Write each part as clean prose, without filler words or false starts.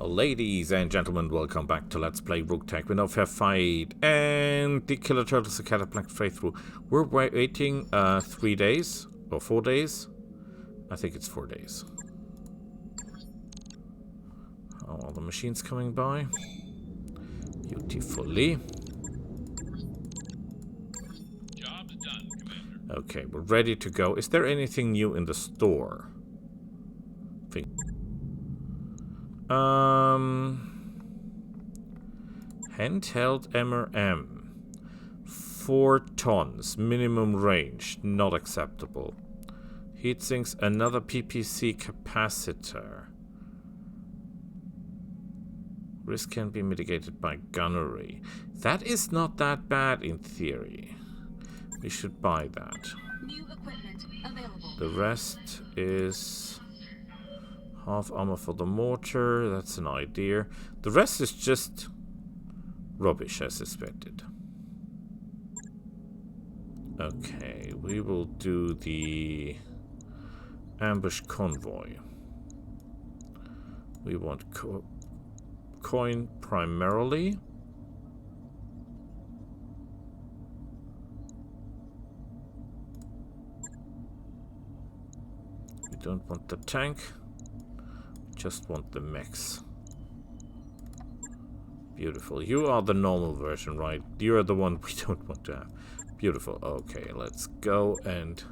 Ladies and gentlemen, welcome back to Let's Play Roguetech. We now have fight and the Killer Turtles, the Cataphracts playthrough. We're waiting 3 days or 4 days. I think it's 4 days. All the machines coming by. Beautifully. Job's done, Commander. Okay, we're ready to go. Is there anything new in the store? Handheld MRM. 4 tons. Minimum range. Not acceptable. Heatsinks. Another PPC capacitor. Risk can be mitigated by gunnery. That is not that bad in theory. We should buy that. New equipment available. The rest is half armor for the mortar. That's an idea. The rest is just rubbish, as expected. Okay, we will do the ambush convoy. We want coin primarily. We don't want the tank. Just want the mechs. Beautiful. You are the normal version, right? You are the one we don't want to have. Beautiful. Okay, let's go and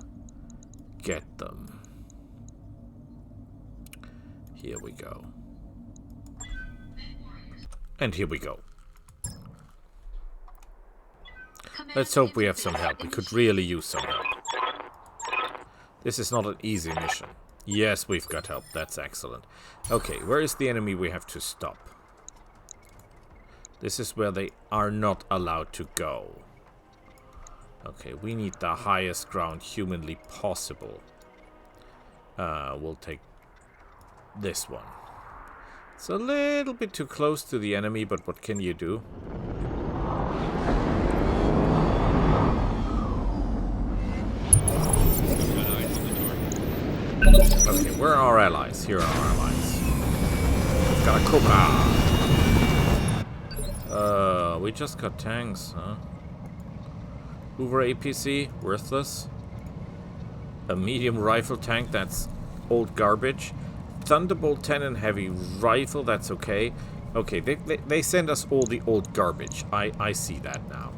get them. Here we go. And here we go. Let's hope we have some help. We could really use some help. This is not an easy mission. Yes, we've got help. That's excellent. Okay, where is the enemy we have to stop? This is where they are not allowed to go. Okay, we need the highest ground humanly possible. We'll take this one. It's a little bit too close to the enemy, but what can you do? Okay, where are our allies? Here are our allies. We've got a Cobra. We just got tanks, huh? Hoover APC, worthless. A medium rifle tank, that's old garbage. Thunderbolt 10 and heavy rifle, that's okay. Okay, they send us all the old garbage. I see that now.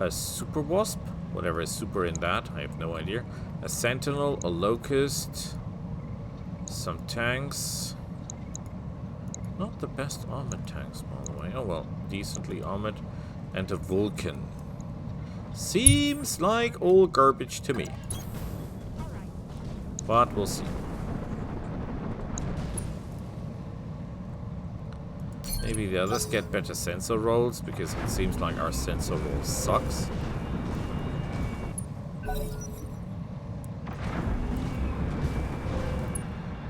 A super wasp, whatever is super in that, I have no idea. A sentinel, a locust, some tanks. Not the best armored tanks, by the way. Oh well, decently armored. And a Vulcan. Seems like all garbage to me. But we'll see. Maybe the others get better sensor rolls, because it seems like our sensor roll sucks.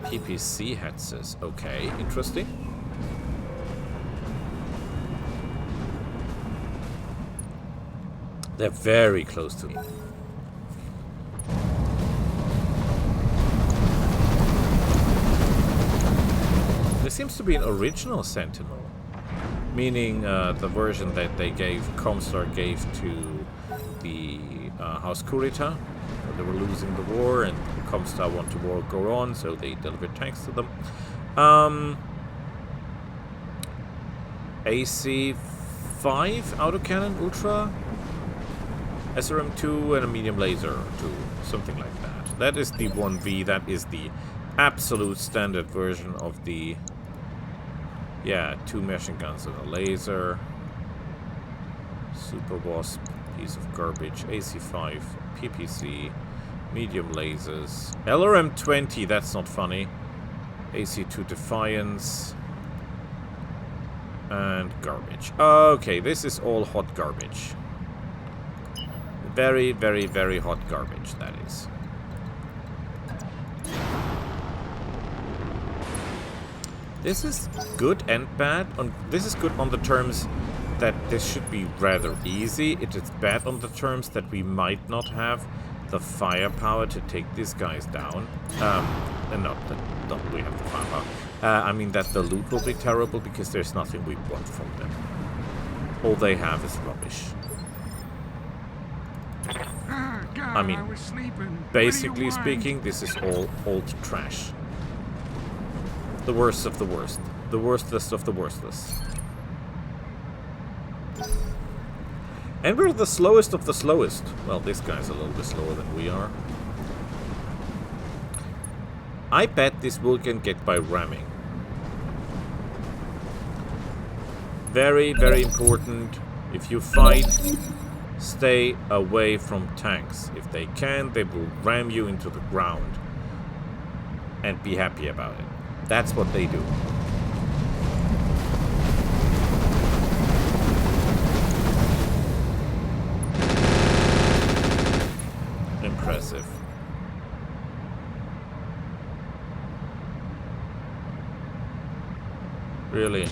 PPC headsets. Okay, interesting. They're very close to me. There seems to be an original Sentinel, meaning the version that they gave, Comstar gave to the House Kurita. They were losing the war, and Comstar wanted the war to go on, so they delivered tanks to them. AC-5 autocannon Ultra, SRM-2, and a medium laser 2, something like that. That is the 1V, that is the absolute standard version of the... Yeah, 2 machine guns and a laser. Super Wasp, piece of garbage. AC-5, PPC, medium lasers. LRM-20, that's not funny. AC-2 Defiance. And garbage. Okay, this is all hot garbage. Very, very, very hot garbage, that is. This is good and bad. This is good on the terms that this should be rather easy. It is bad on the terms that we might not have the firepower to take these guys down. And not that we have the firepower. I mean that the loot will be terrible because there's nothing we want from them. All they have is rubbish. I mean, basically speaking, this is all old trash. The worst of the worst. The worstless of the worstless. And we're the slowest of the slowest. Well, this guy's a little bit slower than we are. I bet this will get by ramming. Very, very important. If you fight, stay away from tanks. If they can, they will ram you into the ground. And be happy about it. That's what they do. Impressive. Really?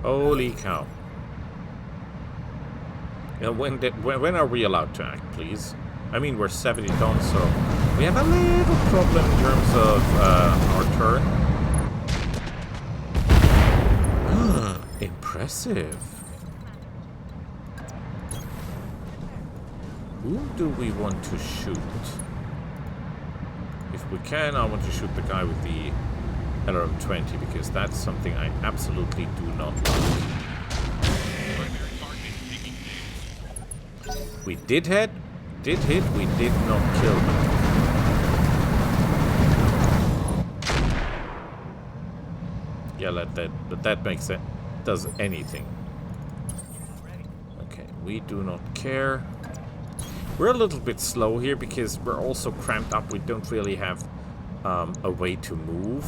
Holy cow. Yeah, when are we allowed to act, please? I mean, we're 70 done, so we have a little problem in terms of our turn. Impressive. Who do we want to shoot? If we can, I want to shoot the guy with the LRM-20 because that's something I absolutely do not like. We did hit, we did not kill him. Yeah, but that makes it does anything. Okay, we do not care. We're a little bit slow here because we're also cramped up. We don't really have a way to move.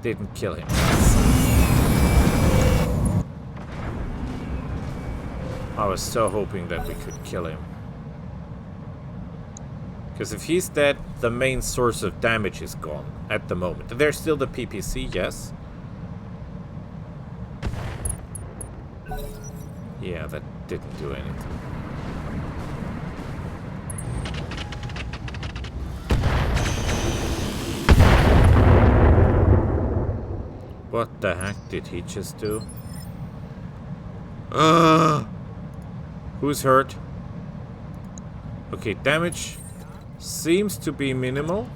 Didn't kill him. I was so hoping that we could kill him. Because if he's dead, the main source of damage is gone at the moment. There's still the PPC, yes. Yeah, that didn't do anything. What the heck did he just do? Who's hurt? Okay, damage seems to be minimal.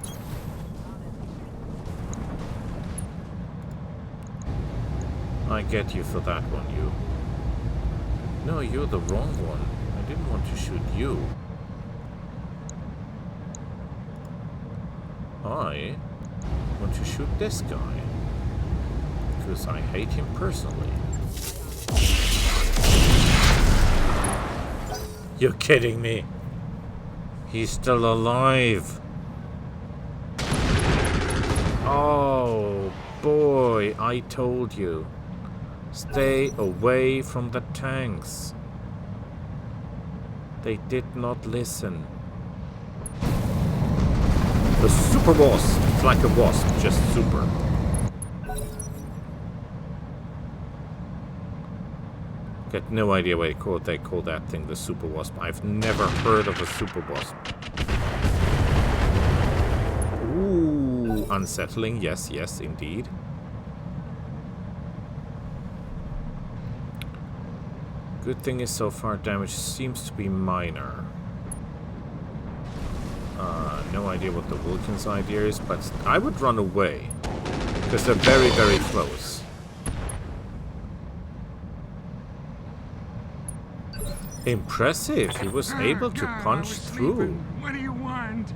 I get you for that one, you. No, you're the wrong one. I didn't want to shoot you. I want to shoot this guy. Because I hate him personally. You're kidding me. He's still alive. Oh, boy, I told you. Stay away from the tanks. They did not listen. The super wasp. It's like a wasp, just super. Got no idea why they call that thing the super wasp. I've never heard of a super wasp. Ooh, unsettling. Yes, yes, indeed. Good thing is so far damage seems to be minor. No idea what the Vulcan's idea is, but I would run away. Because they're very, very close. Impressive. He was able to punch through. What do you want?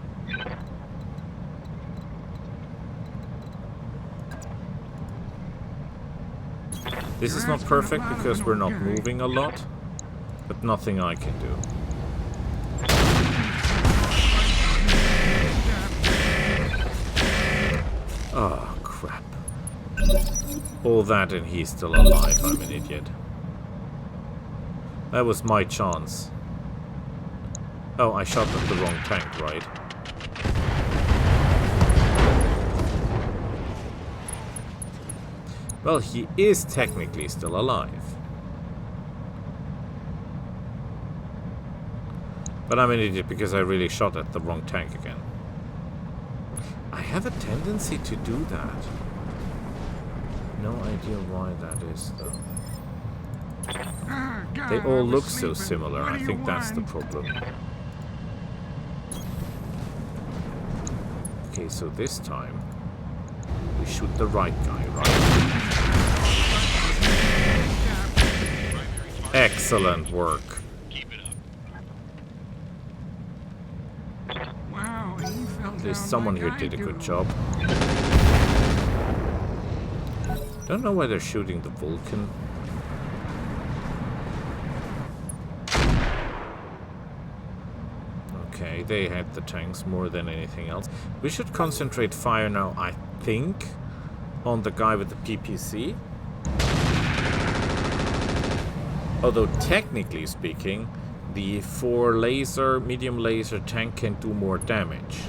This is not perfect because we're not moving a lot, but nothing I can do. Oh, crap. All that and he's still alive. I'm an idiot. That was my chance. Oh, I shot at the wrong tank, right? Well, he is technically still alive. But I'm an idiot because I really shot at the wrong tank again. I have a tendency to do that. No idea why that is, though. They all look so similar. I think that's the problem. Okay, so this time we shoot the right guy, right? Excellent work. Wow, he fell At least down someone like here I did a do. good job. Don't know why they're shooting the Vulcan. Okay, they had the tanks more than anything else. We should concentrate fire now, I think, on the guy with the PPC. Although, technically speaking, the 4 laser, medium laser tank can do more damage.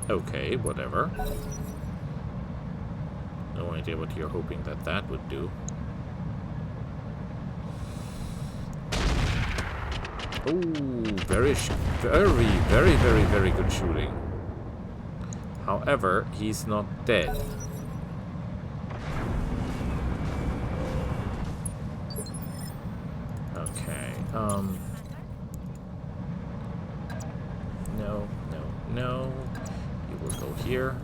Okay, whatever. No idea what you're hoping that that would do. Oh, very, very good shooting. However, he's not dead. Okay, no. You will go here.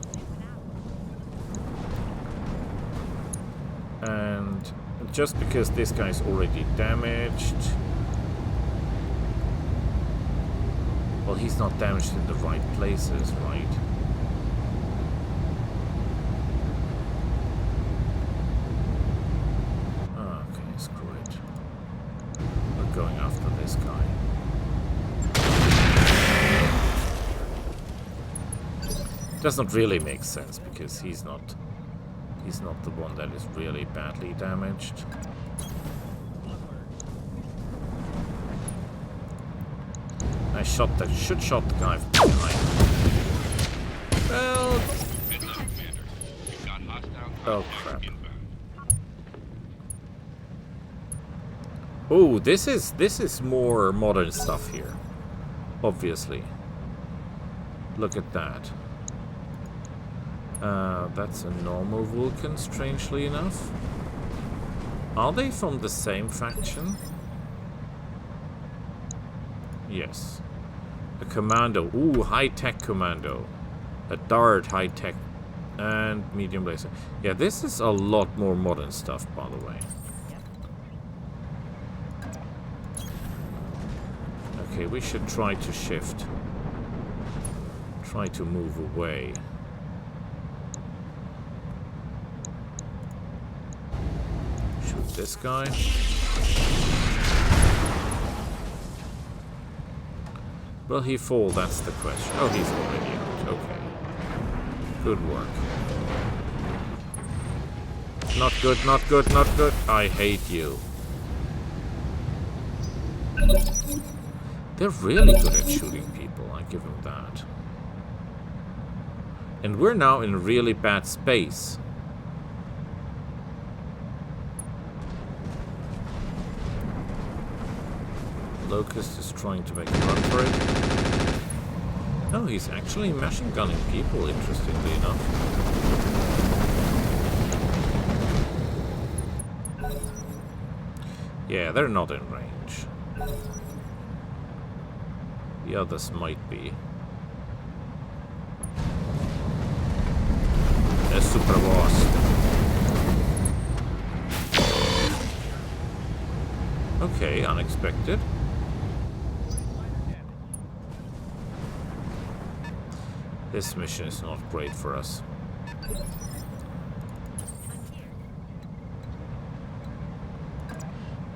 And just because this guy's already damaged... Well, he's not damaged in the right places, right? Okay, screw it. We're going after this guy. Doesn't really make sense because he's not the one that is really badly damaged. I should shot the guy from behind. Well, oh crap. Oh, this is more modern stuff here. Obviously. Look at that. That's a normal Vulcan, strangely enough. Are they from the same faction? Yes. A commando. Ooh, high-tech commando. A dart high-tech. And medium laser. Yeah, this is a lot more modern stuff, by the way. Okay, we should try to shift. Try to move away. Shoot this guy. Will he fall? That's the question. Oh, he's already out. Okay. Good work. Not good, not good, not good. I hate you. They're really good at shooting people, I give them that. And we're now in a really bad space. Locust is trying to make a run for it. No, he's actually machine gunning people, interestingly enough. Yeah, they're not in range. The others might be. There's Super Boss. Okay, unexpected. This mission is not great for us.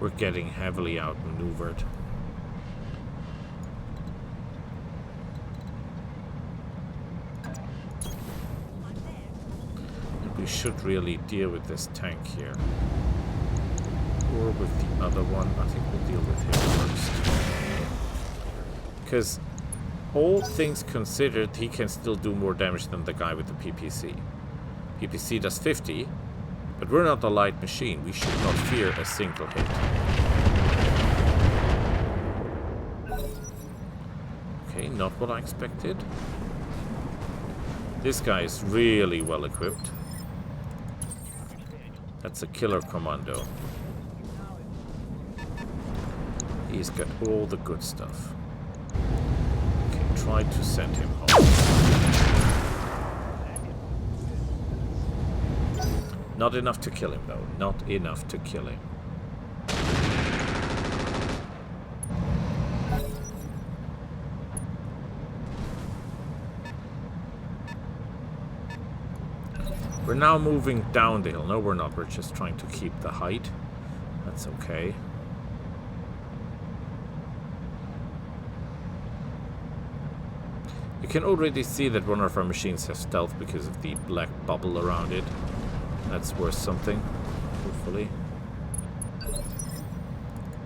We're getting heavily outmaneuvered. And we should really deal with this tank here. Or with the other one. I think we'll deal with him first. Because all things considered, he can still do more damage than the guy with the PPC. PPC does 50, But we're not a light machine. We should not fear a single hit. Okay, not what I expected. This guy is really well equipped. That's a killer commando. He's got all the good stuff. Okay, try to send him home. Not enough to kill him, though. Not enough to kill him. We're now moving down the hill. No, we're not. We're just trying to keep the height. That's okay. You can already see that one of our machines has stealth because of the black bubble around it. That's worth something, hopefully.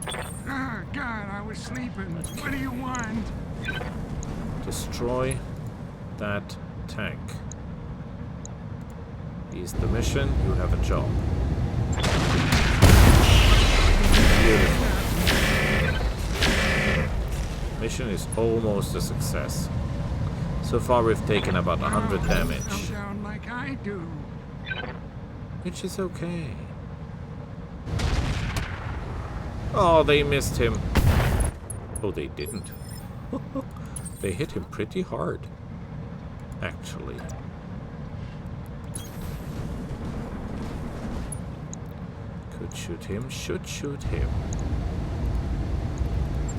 Oh, God, I was sleeping. What do you want? Destroy that tank. Is the mission. You have a job. Beautiful. Mission is almost a success. So far we've taken about 100 damage. Don't sound like I do. Which is okay. Oh, they missed him. Oh, they didn't. They hit him pretty hard, actually. Could shoot him, should shoot him.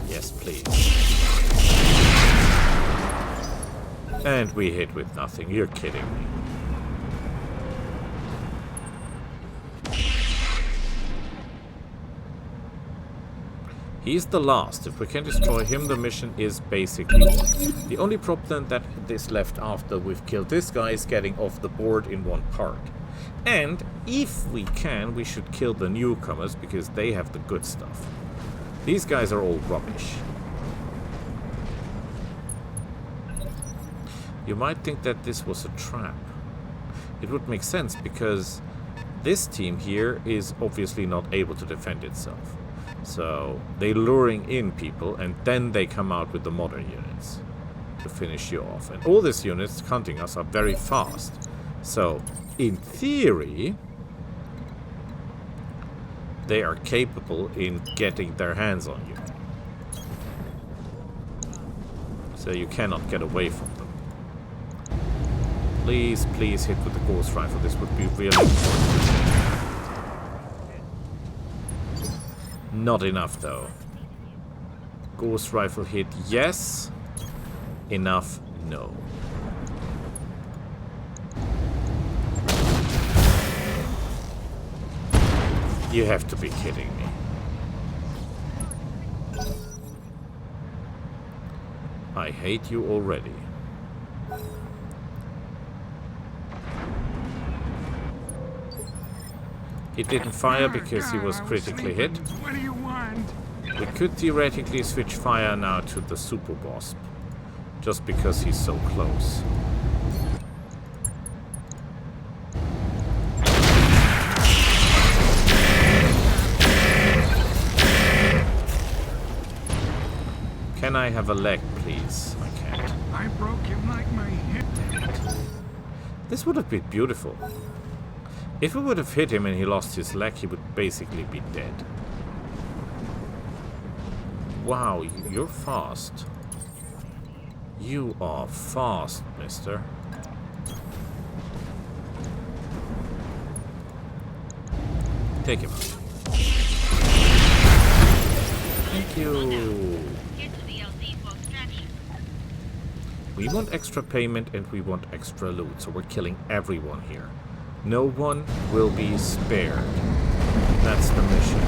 Yes, please. And we hit with nothing. You're kidding me. He's the last. If we can destroy him, the mission is basically won. The only problem that is left after we've killed this guy is getting off the board in one part. And if we can, we should kill the newcomers because they have the good stuff. These guys are all rubbish. You might think that this was a trap. It would make sense because this team here is obviously not able to defend itself. So they're luring in people and then they come out with the modern units to finish you off. And all these units hunting us are very fast. So in theory, they are capable in getting their hands on you. So you cannot get away from them. Please, please hit with the Ghost Rifle. This would be really important. Not enough, though. Ghost Rifle hit, yes. Enough, no. You have to be kidding me. I hate you already. He didn't fire because he was critically hit. What do you want? We could theoretically switch fire now to the Super Wasp, just because he's so close. Can I have a leg, please? I can't. I broke him like my hip. Damn it. This would have been beautiful. If we would have hit him and he lost his leg, he would basically be dead. Wow, you're fast. You are fast, mister. Take him out. Thank you. We want extra payment and we want extra loot, so we're killing everyone here. No one will be spared. That's the mission.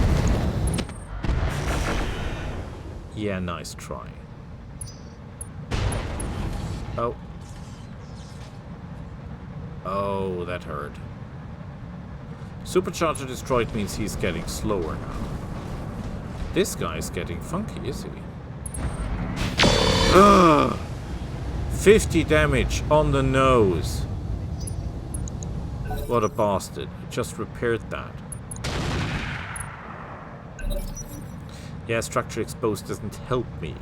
Yeah, nice try. Oh. Oh, that hurt. Supercharger destroyed means he's getting slower now. This guy's getting funky, is he? Ugh! 50 damage on the nose. What a bastard. He just repaired that. Yeah, structure exposed doesn't help me.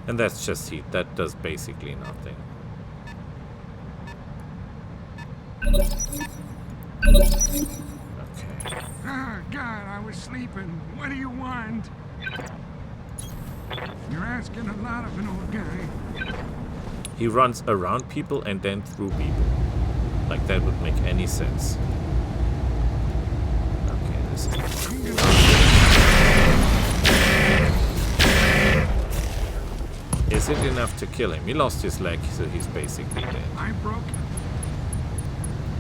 And that's just heat. That does basically nothing. Okay. Ah, God, I was sleeping. What do you want? You're asking a lot of an old guy. He runs around people and then through people. Like that would make any sense. Okay, this is... Is it enough to kill him? He lost his leg, so he's basically dead. I broke it.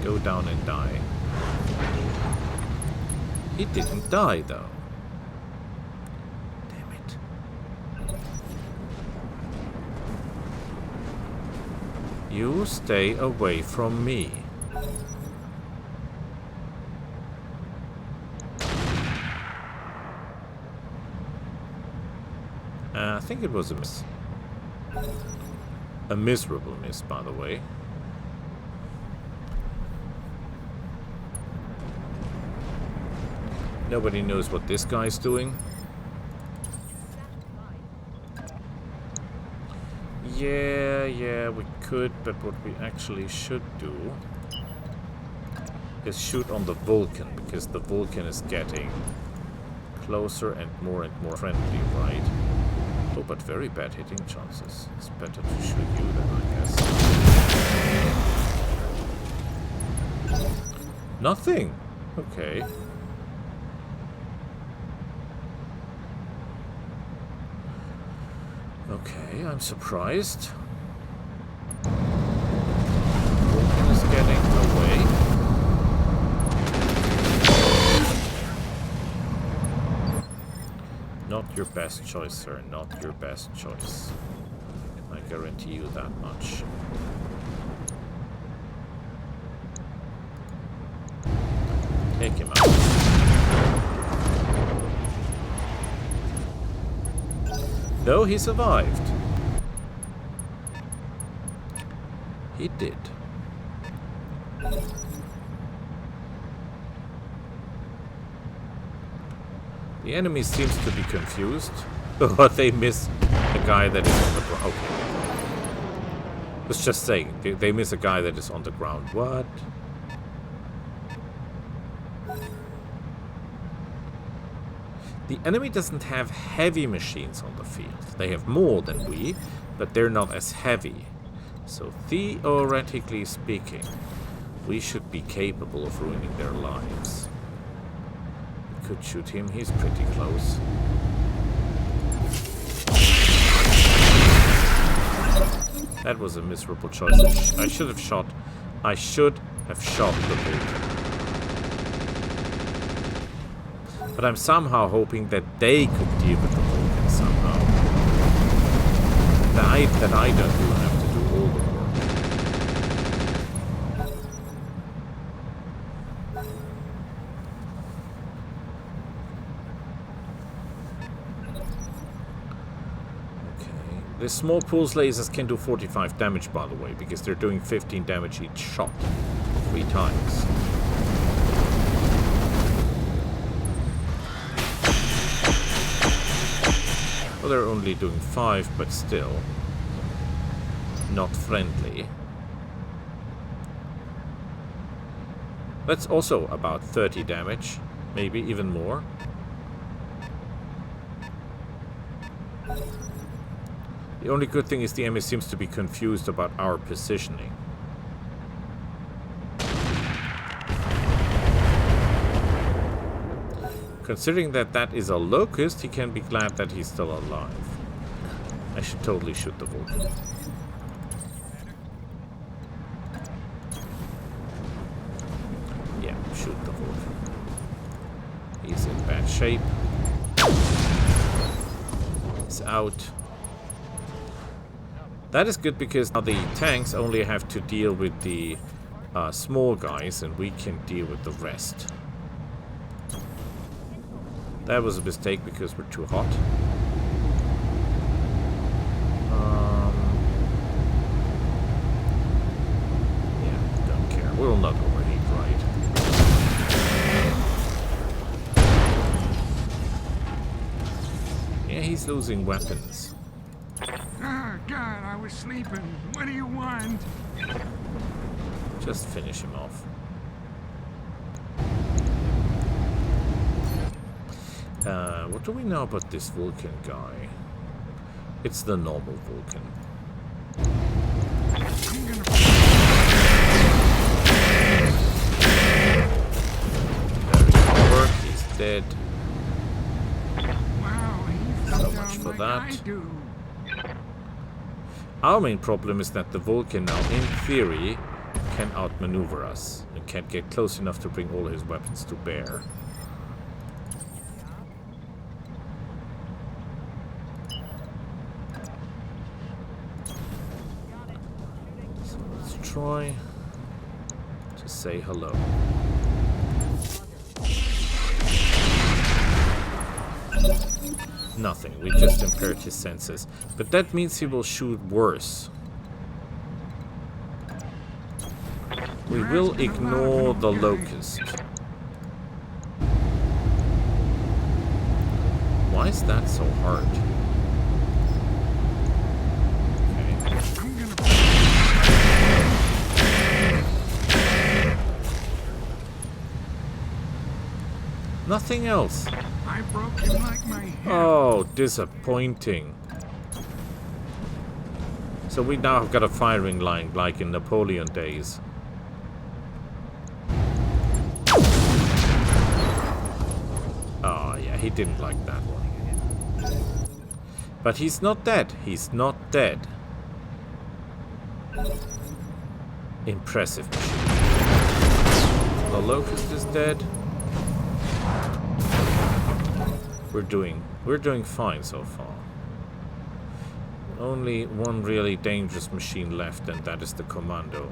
Go down and die. He didn't die, though. Damn it. You stay away from me. I think it was a miss. A miserable miss, by the way. Nobody knows what this guy's doing. Yeah, we could, but what we actually should do is shoot on the Vulcan, because the Vulcan is getting closer and more friendly, right? Oh, but very bad hitting chances. It's better to shoot you then, I guess. Nothing! Okay. Okay, I'm surprised. Vulcan is getting away. Not your best choice, sir. Not your best choice. I guarantee you that much. Take him out. No, he survived. He did. The enemy seems to be confused. But they miss a guy that is on the ground. Okay. Let's just say, they miss a guy that is on the ground. What? The enemy doesn't have heavy machines on the field. They have more than we, but they're not as heavy. So theoretically speaking, we should be capable of ruining their lives. We could shoot him, he's pretty close. That was a miserable choice. I should have shot the Vulcan. But I'm somehow hoping that they could deal with the Vulcan somehow. That I don't have to do all the work. Okay. The small pulse lasers can do 45 damage, by the way, because they're doing 15 damage each shot. 3 times. Well, they're only doing 5, but still not friendly. That's also about 30 damage, maybe even more. The only good thing is the enemy seems to be confused about our positioning. Considering that that is a locust, he can be glad that he's still alive. I should totally shoot the Vulcan. Yeah, shoot the Vulcan. He's in bad shape. He's out. That is good because now the tanks only have to deal with the small guys and we can deal with the rest. That was a mistake because we're too hot. losing weapons. Ah, God, I was sleeping. What do you want? Just finish him off. What do we know about this Vulcan guy? It's the normal Vulcan. I'm gonna... Very over. He's dead. Wow, he fell So down much for like that. I do. Our main problem is that the Vulcan now, in theory, can outmaneuver us and can't get close enough to bring all his weapons to bear. So let's try to say hello. Nothing, we just impaired his senses. But that means he will shoot worse. We will ignore the locust. Why is that so hard? Okay. I'm gonna... Nothing else. I broke him like my hip. Oh, disappointing. So we now have got a firing line like in Napoleon days. Oh, yeah, he didn't like that one. But he's not dead. He's not dead. Impressive machine. The locust is dead. We're doing fine so far. Only one really dangerous machine left, and that is the commando.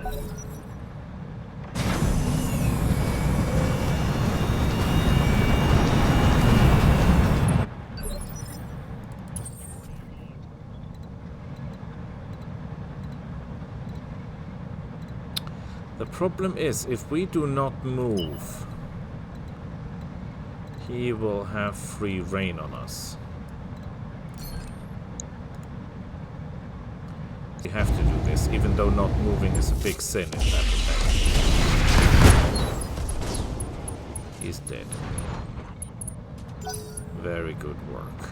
The problem is, if we do not move, he will have free reign on us. We have to do this, even though not moving is a big sin in Battletech. He's dead. Very good work.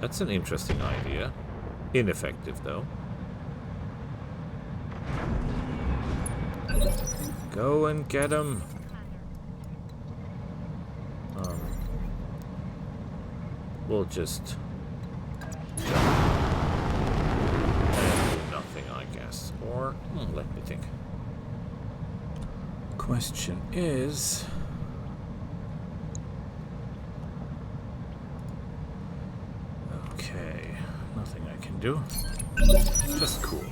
That's an interesting idea. Ineffective, though. Go and get him. We'll just jump and do nothing, I guess. Or, let me think. Question is... Okay, nothing I can do. Just cool.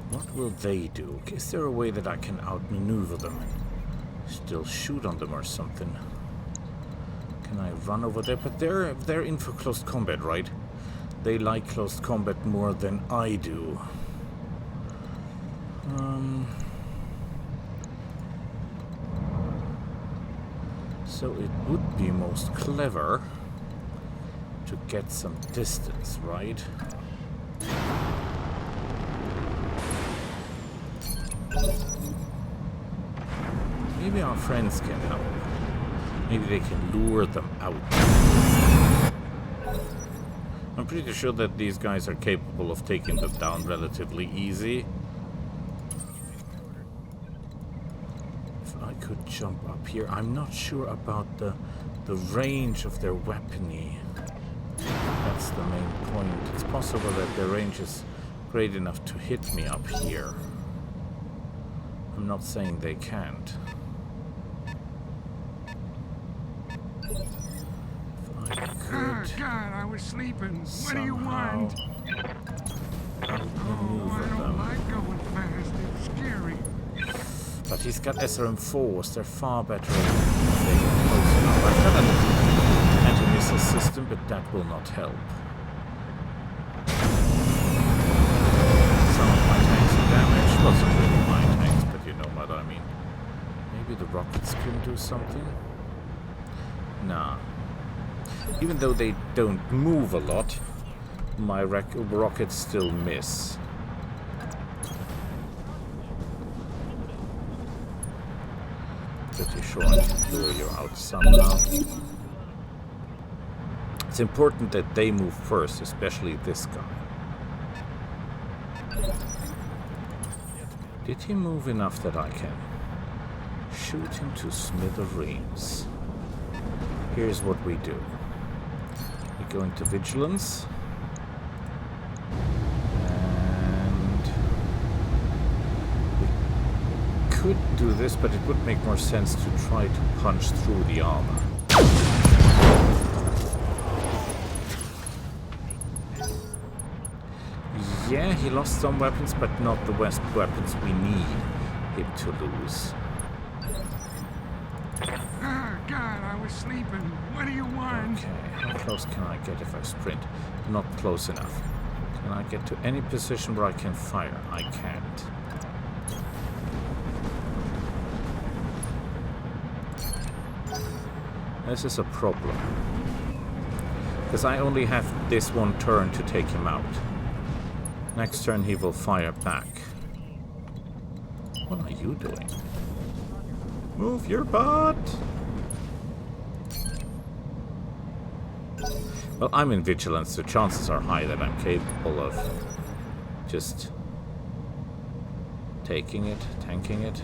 What will they do? Is there a way that I can outmaneuver them and still shoot on them or something? Can I run over there? But they're in for close combat, right? They like close combat more than I do. So it would be most clever to get some distance, right? Maybe our friends can help. Maybe they can lure them out. I'm pretty sure that these guys are capable of taking them down relatively easy. If I could jump up here. I'm not sure about the range of their weaponry. That's the main point. It's possible that their range is great enough to hit me up here. I'm not saying they can't. Oh, God, I was sleeping. What do you want? Oh, I don't like going fast. It's scary. But he's got SRM4s. They're far better when they get close enough. I've got an anti-missile system, but that will not help. Some of my tanks are damaged. Well, some really my tanks, but you know what I mean. Maybe Maybe the rockets can do something? Nah. Even though they don't move a lot, my rockets still miss. Pretty sure I can lure you out somehow. It's important that they move first, especially this guy. Did he move enough that I can shoot him to smithereens? Here's what we do. We go into vigilance. And we could do this, but it would make more sense to try to punch through the armor. Yeah, he lost some weapons, but not the weapons we need him to lose. Oh, God, I was sleeping. What do you want? Okay, how close can I get if I sprint? Not close enough. Can I get to any position where I can fire? I can't. This is a problem. Because I only have this one turn to take him out. Next turn he will fire back. What are you doing? Move your butt! Well, I'm in vigilance, so chances are high that I'm capable of just taking it, tanking it.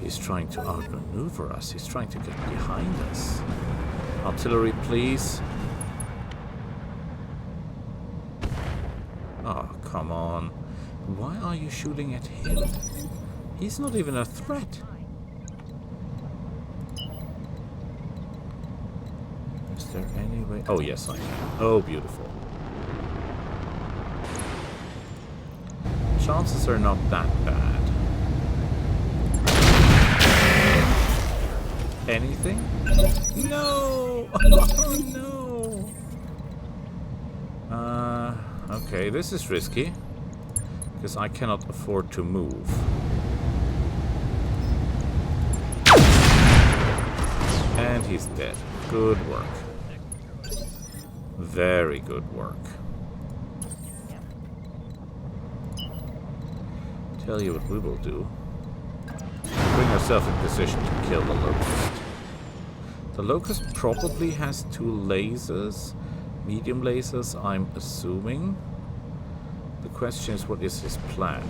He's trying to outmaneuver us. He's trying to get behind us. Artillery, please. Oh, come on. Why are you shooting at him? He's not even a threat. Is there any way? Oh, yes, I can. Oh, beautiful. Chances are not that bad. Anything? No! Oh, no! Okay, this is risky. Because I cannot afford to move. And he's dead. Good work. Very good work. Tell you what we will do. Bring ourselves in position to kill the Locust. The Locust probably has 2 lasers. Medium lasers, I'm assuming. The question is, what is his plan?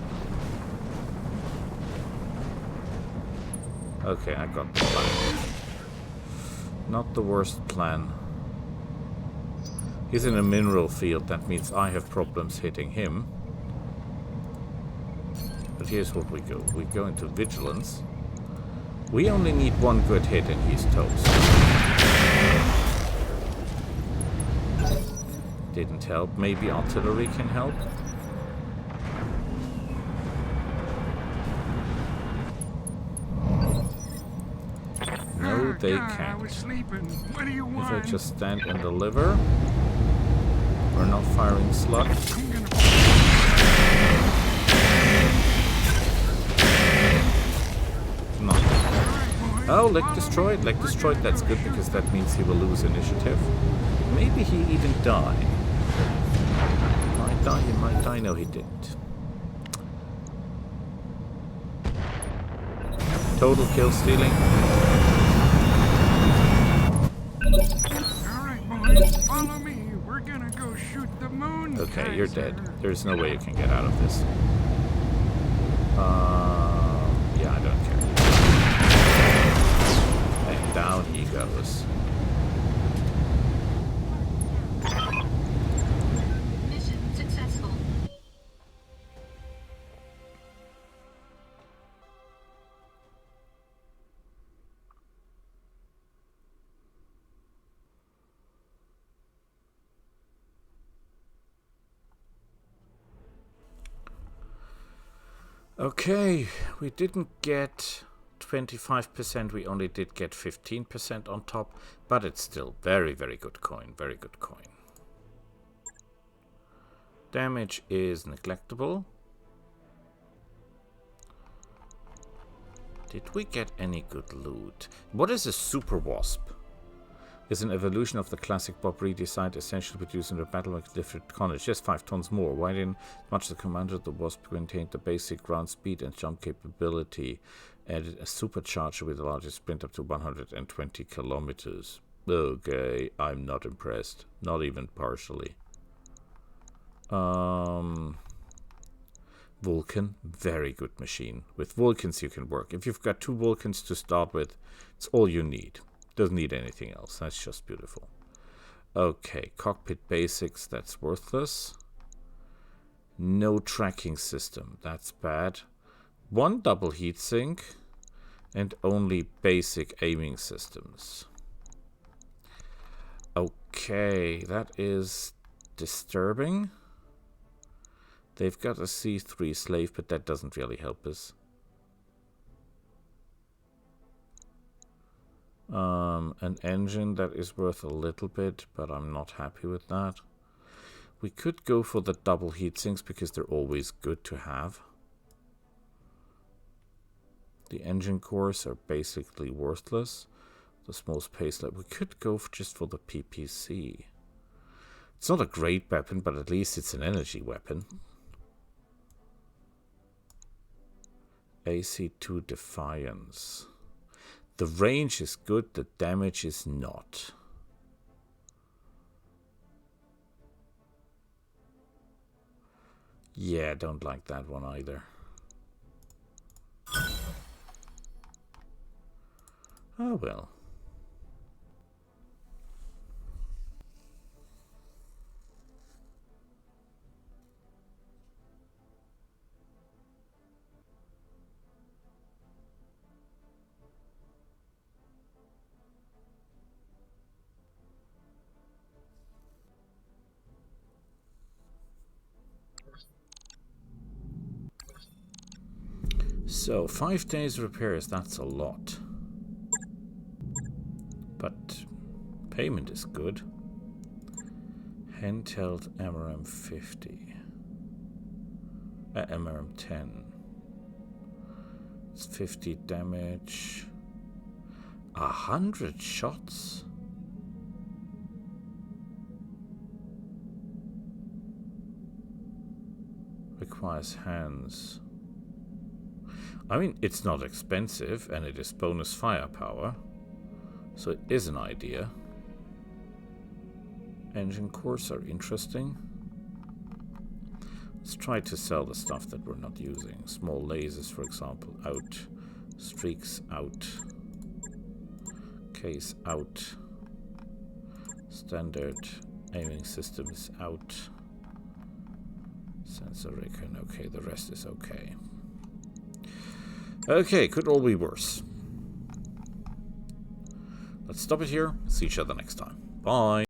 Okay, I got the plan. Not the worst plan. He's in a mineral field, that means I have problems hitting him. But here's what we go. We go into vigilance. We only need 1 good hit and he's toast. Didn't help. Maybe artillery can help. No, they can't. If I just stand and deliver, we're not firing slugs. Not. Oh, leg destroyed. Leg destroyed. That's good because that means he will lose initiative. Maybe he even die. He might die. He might die. No, he didn't. Total kill stealing. Follow me. We're gonna go shoot the moon. Okay, you're dead. There's no way you can get out of this. Yeah, I don't care. And down he goes. Mission successful. Okay, we didn't get 25%, we only did get 15% on top, but it's still very, very good coin, very good coin. Damage is neglectable. Did we get any good loot? What is a super wasp? Is an evolution of the classic Bob redesigned, essentially producing a Battletech different tonnage. Yes, 5 tons more. Why didn't much the commander of the Wasp maintained the basic ground speed and jump capability? Added a supercharger with the largest sprint up to 120 kilometers. Okay, I'm not impressed. Not even partially. Vulcan, very good machine. With Vulcans you can work. If you've got 2 Vulcans to start with, it's all you need. Doesn't need anything else. That's just beautiful. Okay, cockpit basics, that's worthless. No tracking system, that's bad. 1 double heatsink and only basic aiming systems. Okay, that is disturbing. They've got a C3 slave, but that doesn't really help us. An engine that is worth a little bit, but I'm not happy with that. We could go for the double heatsinks because they're always good to have. The engine cores are basically worthless. The small space lab. We could go just for the PPC. It's not a great weapon, but at least it's an energy weapon. AC2 Defiance. The range is good, the damage is not. Yeah, don't like that one either. Oh well. So, 5 days repairs, that's a lot. But payment is good. Handheld MRM 50. MRM 10. It's 50 damage. 100 shots? Requires hands. I mean, it's not expensive, and it is bonus firepower, so it is an idea. Engine cores are interesting. Let's try to sell the stuff that we're not using. Small lasers, for example, out. Streaks, out. Case, out. Standard aiming system is out. Sensor recon, okay, the rest is okay. Okay, could all be worse. Let's stop it here. See each other next time. Bye.